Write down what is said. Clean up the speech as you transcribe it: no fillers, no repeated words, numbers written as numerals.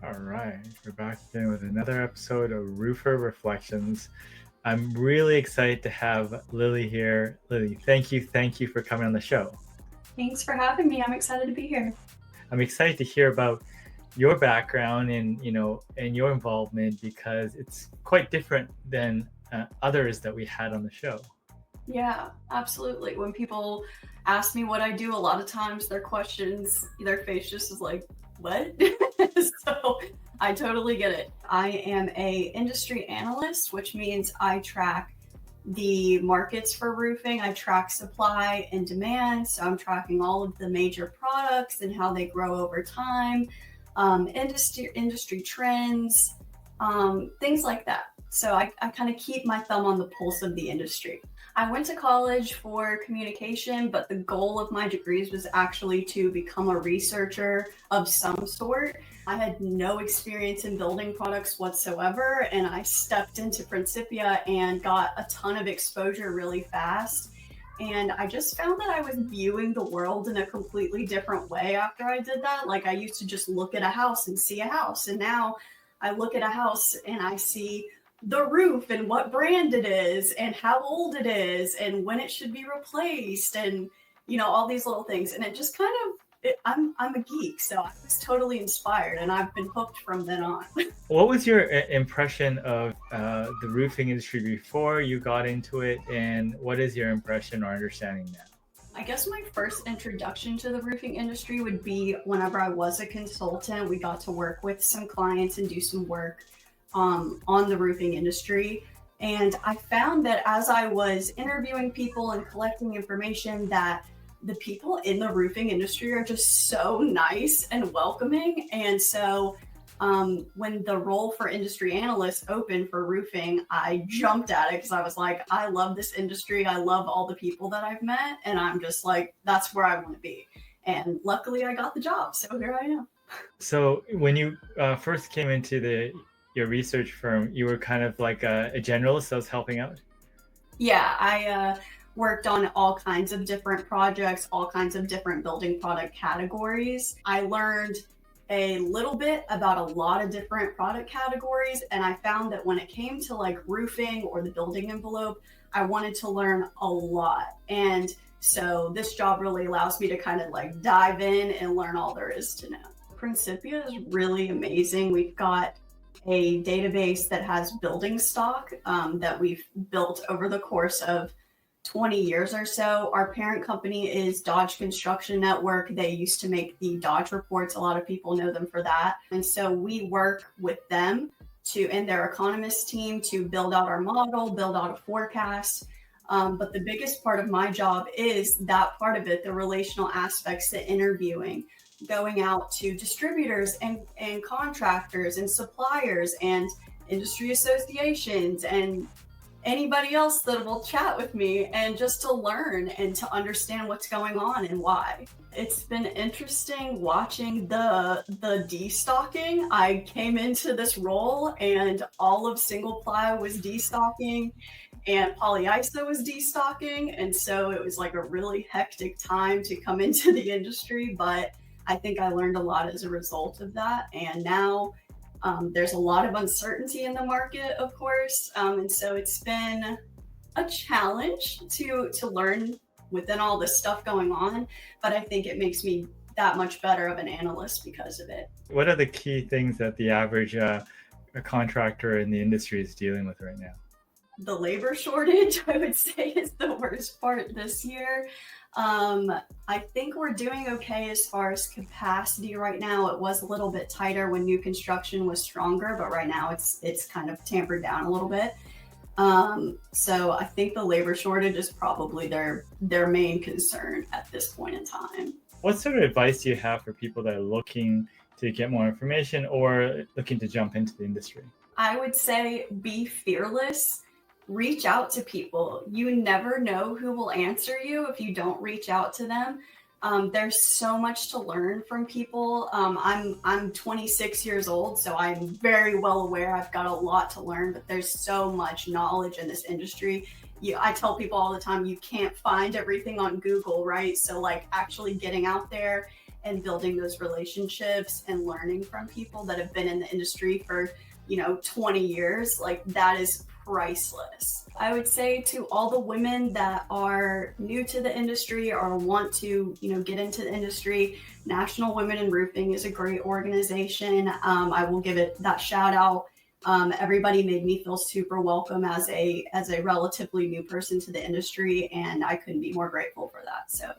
All right, we're back again with another episode of Roofer Reflections. I'm really excited to have Lilli here. Lilli, thank you for coming on the show. Thanks for having me. I'm excited to be here. I'm excited to hear about your background and and your involvement because it's quite different than others that we had on the show. Yeah, absolutely. When people ask me what I do, a lot of times their face just is like, what? So I totally get it. I am a industry analyst, which means I track the markets for roofing. I track supply and demand. So I'm tracking all of the major products and how they grow over time, industry trends, things like that. So I kind of keep my thumb on the pulse of the industry. I went to college for communication, but the goal of my degrees was actually to become a researcher of some sort. I had no experience in building products whatsoever, and I stepped into Principia and got a ton of exposure really fast. And I just found that I was viewing the world in a completely different way after I did that. Like, I used to just look at a house and see a house, and now I look at a house and I see the roof and what brand it is and how old it is and when it should be replaced and all these little things. And it just kind of I'm a geek, so I was totally inspired and I've been hooked from then on. What was your impression of the roofing industry before you got into it, and what is your impression or understanding now? I guess my first introduction to the roofing industry would be whenever I was a consultant. We got to work with some clients and do some work on the roofing industry. And I found that as I was interviewing people and collecting information, that the people in the roofing industry are just so nice and welcoming. And so when the role for industry analyst opened for roofing, I jumped at it because I was like, I love this industry. I love all the people that I've met. And I'm just like, that's where I want to be. And luckily I got the job. So here I am. So when you first came into your research firm, you were kind of like a generalist that was helping out? Yeah, I worked on all kinds of different projects, all kinds of different building product categories. I learned a little bit about a lot of different product categories, and I found that when it came to like roofing or the building envelope, I wanted to learn a lot. And so this job really allows me to kind of like dive in and learn all there is to know. Principia is really amazing. We've got a database that has building stock that we've built over the course of 20 years or so. Our parent company is Dodge Construction Network. They used to make the Dodge reports. A lot of people know them for that. And so we work with them and their economist team to build out our model, build out a forecast. But the biggest part of my job is that part of it, the relational aspects, the interviewing, going out to distributors and contractors and suppliers and industry associations and anybody else that will chat with me, and just to learn and to understand what's going on and why. It's been interesting watching the destocking. I came into this role and all of single ply was destocking and polyiso was destocking. And so it was like a really hectic time to come into the industry, but I think I learned a lot as a result of that. And now there's a lot of uncertainty in the market, of course. And so it's been a challenge to learn within all this stuff going on. But I think it makes me that much better of an analyst because of it. What are the key things that the average contractor in the industry is dealing with right now? The labor shortage, I would say, is the worst part this year. I think we're doing okay as far as capacity right now. It was a little bit tighter when new construction was stronger, but right now it's kind of tampered down a little bit. So I think the labor shortage is probably their main concern at this point in time. What sort of advice do you have for people that are looking to get more information or looking to jump into the industry? I would say be fearless. Reach out to people. You never know who will answer you if you don't reach out to them. There's so much to learn from people. I'm 26 years old, so I'm very well aware I've got a lot to learn, but there's so much knowledge in this industry. I tell people all the time, you can't find everything on Google, right? So like actually getting out there and building those relationships and learning from people that have been in the industry for 20 years, like that is priceless. I would say to all the women that are new to the industry or want to, get into the industry, National Women in Roofing is a great organization. I will give it that shout out. Everybody made me feel super welcome as a relatively new person to the industry, and I couldn't be more grateful for that. So